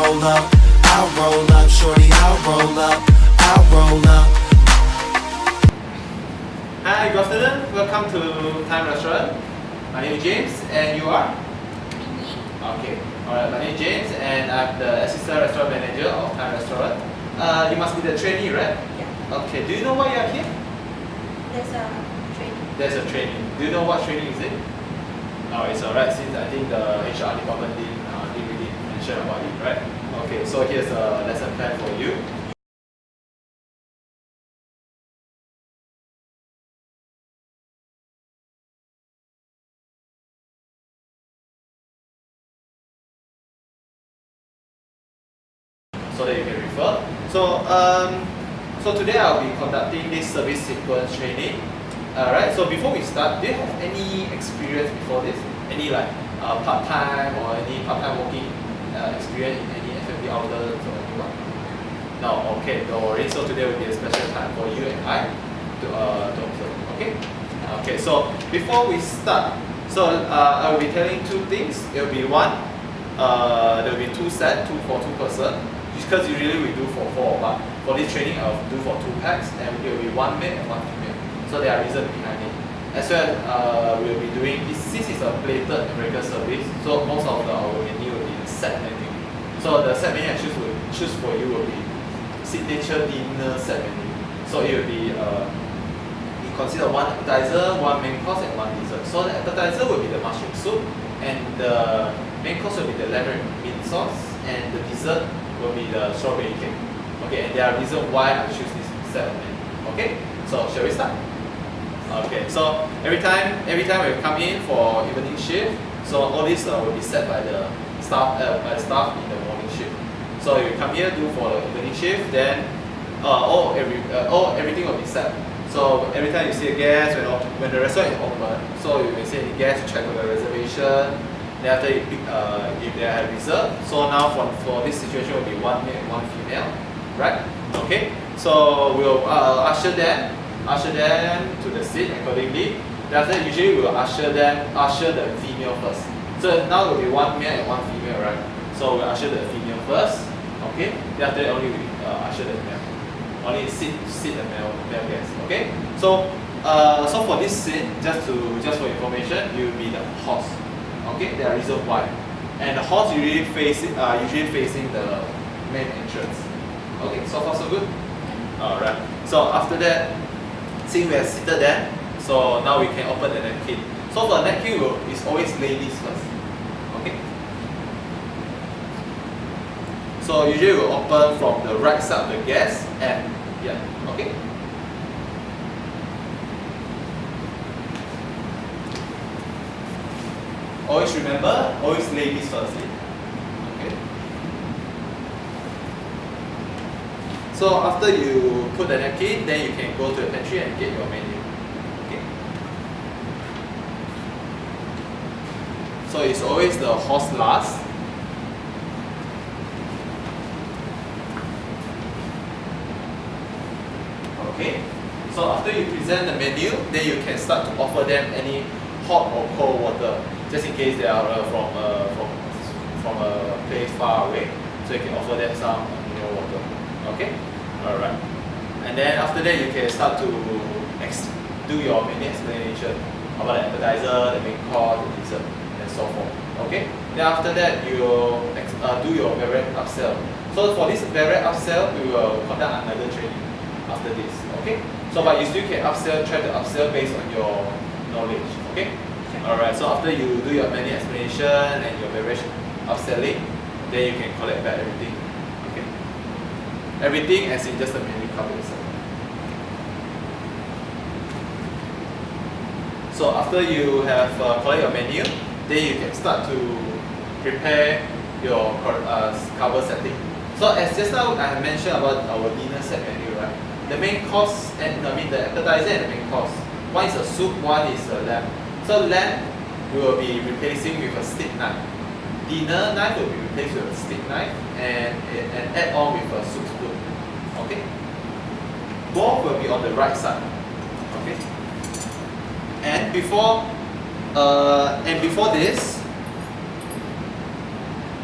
roll up, I'll roll up, shorty, I'll roll up, I'll roll up. Hi, good afternoon. Welcome to Time Restaurant. My name is James, and you are? Okay. Alright, my name is James, and I'm the assistant restaurant manager of Time Restaurant. You must be the trainee, right? Yeah. Okay. Do you know why you are here? There's a training. There's a training. Do you know what training is it? Oh, it's alright, since I think the HR department didn't really mention about it, right? Okay, so here's a lesson plan for you. So that you can refer. So today I'll be conducting this service sequence training. Alright, so before we start, do you have any experience before this? Any like part-time or any part-time working experience in any F&B outlets or anyone? No, okay, don't worry. So today will be a special time for you and I to observe, okay? Okay, so before we start, so I will be telling two things. It will be one, there will be two sets, two for two person. Because usually we do for 4, but for this training I'll do for 2 packs, and it will be 1 male and 1 female. So there are reasons behind it. As well, we'll be doing this, since it's a plated American service, so most of our menu will be the set menu. So the set menu I choose for you will be signature dinner set menu. So it will be it consists of 1 appetizer, 1 main course, and 1 dessert. So the appetizer will be the mushroom soup, and the main course will be the lemon mint sauce, and the dessert will be the strawberry cake. Okay, and there are reasons why I choose this set of menu. Okay, so shall we start? Okay, so every time we come in for evening shift, so all this will be set by the staff in the morning shift. So you come here, do for the evening shift, then everything will be set. So every time you see a guest, when the restaurant is open, so you may see any guest, you check for the reservation. Then after you pick, if they have reserved, so now for this situation will be 1 male and 1 female, right? Okay, so we'll usher them to the seat accordingly. Then after usually we will usher the female first. So now it will be 1 male and 1 female, right? So we'll usher the female first, okay? Then after only we usher the male. Only seat the male guest, okay? So so for this seat, just for information, you will be the host. Okay, there are reasons why. And the horse usually facing the main entrance. Okay, so far so good? Alright. So after that, since we are seated there, so now we can open the napkin. So for the napkin, it's always ladies first. Okay? So usually we'll open from the right side of the guest and yeah, okay? Always remember, always ladies first. Okay. So after you put the napkin, then you can go to the pantry and get your menu. Okay. So it's always the host last. Okay. So after you present the menu, then you can start to offer them any hot or cold water, just in case they are from a place far away, so you can offer them some mineral water. Okay, all right. And then after that, you can start to do your menu explanation about the appetizer, the main course, the dessert, and so forth. Okay. Then after that, you do your beverage upsell. So for this beverage upsell, we will conduct another training after this. Okay. So but you still can try to upsell based on your knowledge. Okay. Alright, so after you do your menu explanation and your beverage upselling, then you can collect back everything. Okay. Everything as in just the menu cover itself. So after you have collect your menu, then you can start to prepare your cover setting. So as just now I have mentioned about our dinner set menu, right? The main course and the appetizer and the main course. One is a soup, one is a lamb. So lamb we will be replacing with a stick knife. Dinner knife will be replaced with a stick knife and add on with a soup spoon. Okay. Both will be on the right side. Okay. And before this,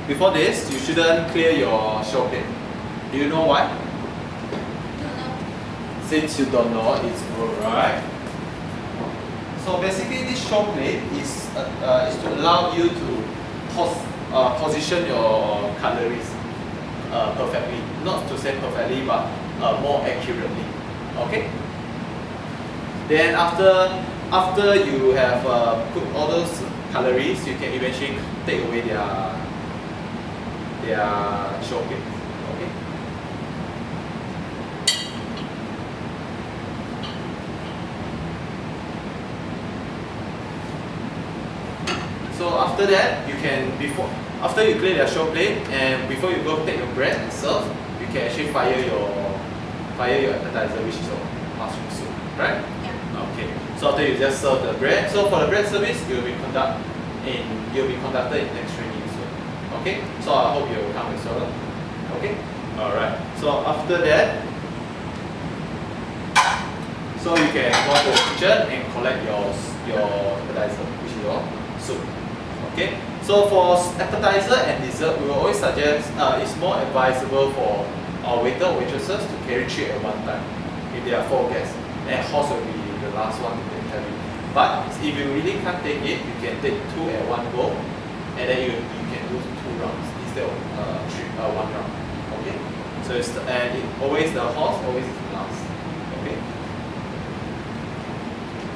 before this, you shouldn't clear your show plate. Do you know why? Don't know. Since you don't know, it's alright. So basically, this show plate is to allow you to position your cutleries perfectly. Not to say perfectly, but more accurately. Okay. Then after you have put all those cutleries, you can eventually take away their show plate. Okay. So after that, you can after you clear your show plate and before you go take your bread and serve, you can actually fire your appetizer, which is your mushroom soup, right? Yeah. Okay. So after you just serve the bread. So for the bread service, you'll be conducted in next training as well. Okay. So I hope you will come as well. Okay. All right. So after that, so you can go to the kitchen and collect your appetizer, which is your soup. Okay. So for appetizer and dessert, we will always suggest it's more advisable for our waiter or waitresses to carry 3 at one time if there are 4 guests. And horse will be the last one to carry. But if you really can't take it, you can take 2 at one go, and then you can do 2 rounds instead of 1 round. Okay. So always the horse always is last. Okay.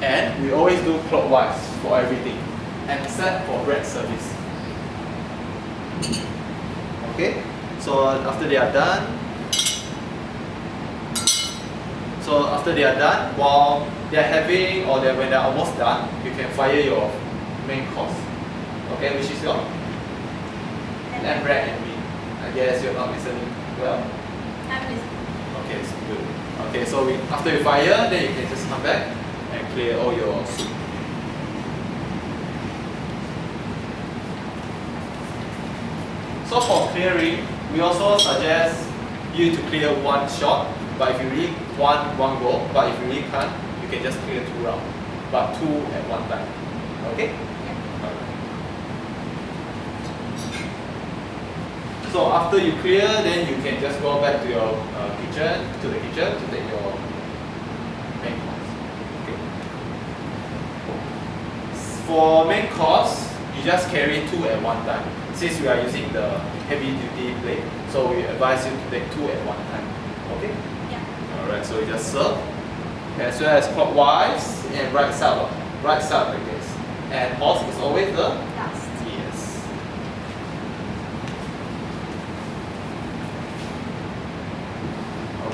And we always do clockwise for everything, except for bread service. Okay. So after they are done, while they are having or when they are almost done, you can fire your main course. Okay, which is your lamb bread and meat. I guess you're not listening well. I'm listening. Okay, so good. Okay, so after you fire, then you can just come back and clear all your soup. So for clearing, we also suggest you to clear 1 shot, but if you really want 1 go, but if you really can't, you can just clear 2 rounds, but 2 at one time. Okay? Alright. So after you clear, then you can just go back to your kitchen to take your main course. Okay. For main course, you just carry 2 at one time. Since we are using the heavy duty plate, so we advise you to take 2 at one time. Okay? Yeah. Alright, so you just serve as well as clockwise and right side like this. And horse is always the Last. yes.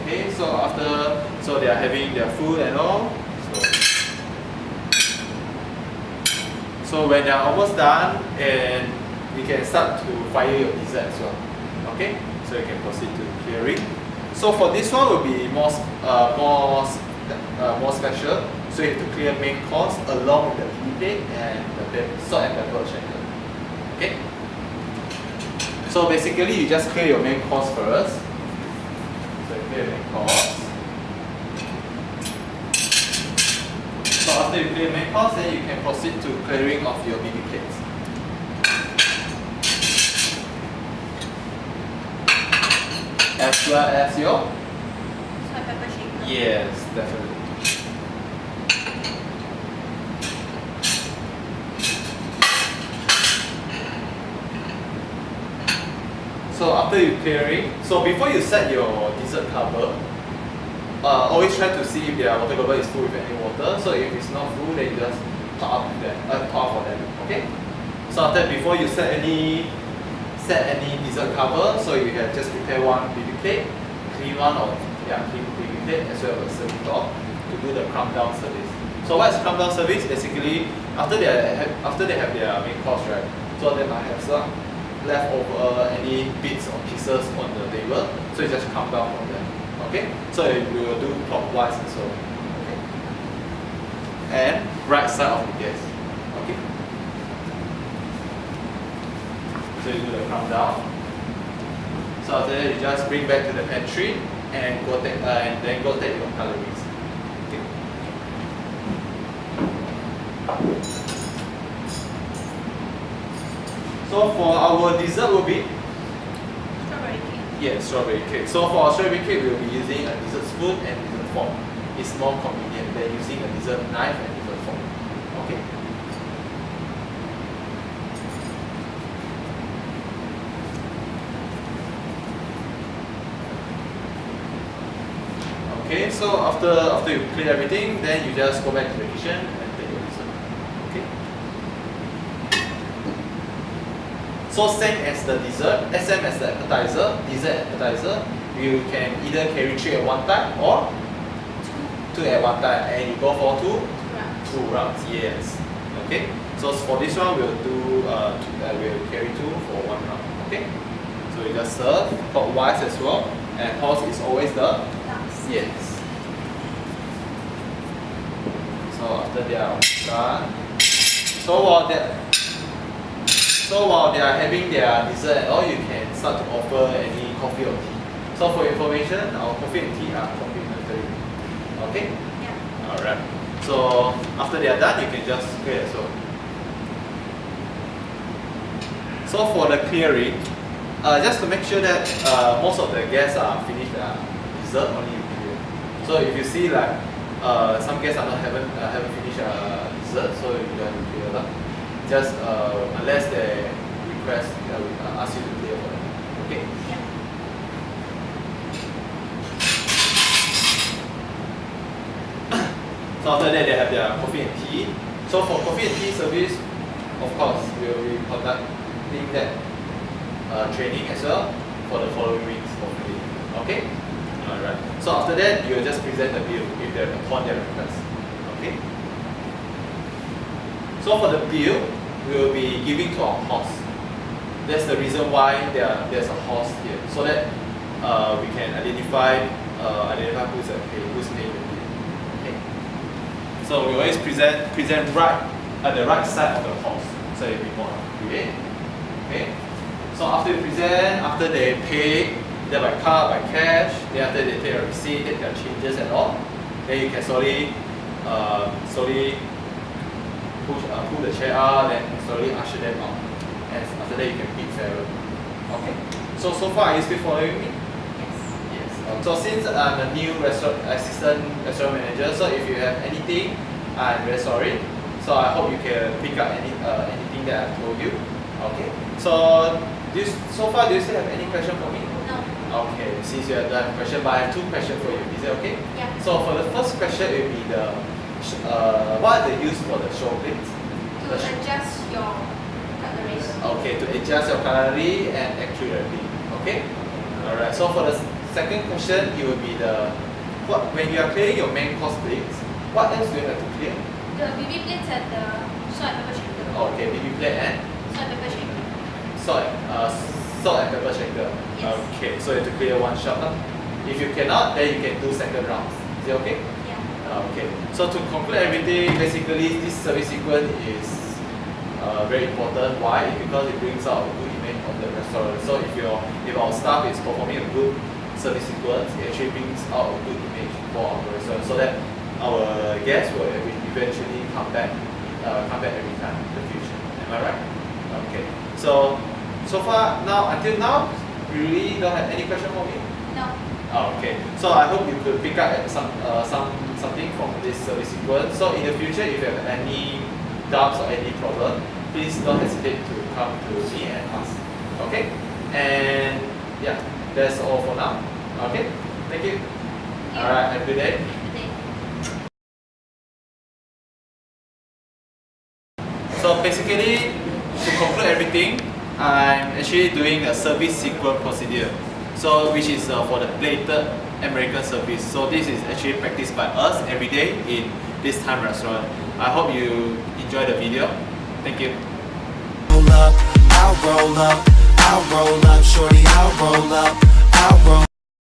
Okay, so they are having their food and all. So when they are almost done, and you can start to fire your dessert as well. Okay, so you can proceed to clearing. So for this one will be more special. So you have to clear main course along with the plate and the salt and pepper shaker. Okay. So basically, you just clear your main course first. So you clear main course. So after you clear main course, then you can proceed to clearing of your BB plates. As well as your? Salt and pepper shaker. Yes, definitely. So after you clearing, so before you set your dessert cover, always try to see if their water cover is full with any water. So if it's not full, then you just top up for them. Okay. So after that, before you set any dessert cover, so you have just prepare 1 BB plate, clean BB plate as well as a serving top to do the crumb down service. So what is crumb down service? Basically, after they have their main course, right? So they might have some leftover any bits or pieces on the table, so you just crumb down from them. Okay? So we will do clockwise as well. Okay? And right side of the gas. Okay? So you do the crumb down. So after that, you just bring back to the pantry and then go take your calories. Okay? So So for our dessert will be Strawberry cake. strawberry cake. So for our strawberry cake, we will be using a dessert spoon and dessert fork. It's more convenient than using a dessert knife and dessert fork. Okay. Okay, so after you clear everything, then you just go back to the kitchen and take your dessert. Okay. So same as the dessert, same as the dessert appetizer, you can either carry 3 at one time or 2 at one time, and you go for Round. 2 rounds. Yes. Okay. So for this one, we'll do we'll carry 2 for 1 round. Okay. So you just serve clockwise as well, and horse is always the Last. yes. So after they are done, so while they are having their dessert and all, you can start to offer any coffee or tea. So for information, our coffee and tea are complimentary. Okay? Yeah. Alright. So after they are done, you can just clear as well. So for the clearing, just to make sure that most of the guests are finished their dessert, only you clear. So if you see like some guests haven't finished dessert, so you don't have to clear that. Just unless they request, ask you to clear for them. Okay. Yeah. So after that, they have their coffee and tea. So for coffee and tea service, of course, we will be conducting that training as well for the following weeks, hopefully. Okay? Alright. So after that, you will just present the bill if they upon their request. Okay? So for the bill, we will be giving to our horse. That's the reason why there's a horse here, so that we can identify who's paying the bill. Okay. So we always present right at the right side of the horse, so it'll be more accurate. Okay. So after you present, after they pay, either by card, by cash, then after they take a receipt, take their changes and all, then you can slowly pull the chair out and slowly usher them out. And after that you can bid farewell. Okay. So far are you still following me? Yes. Yes. So since I'm a new assistant restaurant manager, so if you have anything, I'm very sorry. So I hope you can pick up anything that I've told you. Okay. So far do you still have any question for me? No. Okay. Since you have done a question, but I have 2 questions for you. Is it okay? Yeah. So for the first question, it will be the what are they used for the show plates? To adjust your cutleries. Okay, to adjust your cutlery and accurately. Okay. Alright. So for the second question, it will be when you are clearing your main course plates, what else do you have to clear? The BB plates and the salt and pepper shaker. Okay, BB plate and Salt and pepper shaker. salt and pepper shaker. Yes. Okay, so you have to clear 1 shot. If you cannot, then you can do second rounds. Is it okay? Yeah. Okay, so to conclude everything, basically this service sequence is very important. Why? Because it brings out a good image of the restaurant. So if our staff is performing a good service sequence, it actually brings out a good image for our restaurant, so that our guests will eventually come back every time in the future. Am I right? Okay. So far until now, you really don't have any question for me? No. Okay, so I hope you could pick up at something from this service sequence. So in the future, if you have any doubts or any problem, please don't hesitate to come to me and ask. Okay, and yeah, that's all for now. Okay, thank you. Yeah. All right, have a good day. Today. So basically, to conclude everything, I'm actually doing a service sequence procedure. So which is for the plated American service. So this is actually practiced by us every day in this time restaurant. I hope you enjoy the video. Thank you. Roll up, I'll roll up, I'll roll up, shorty, I'll roll up, I'll roll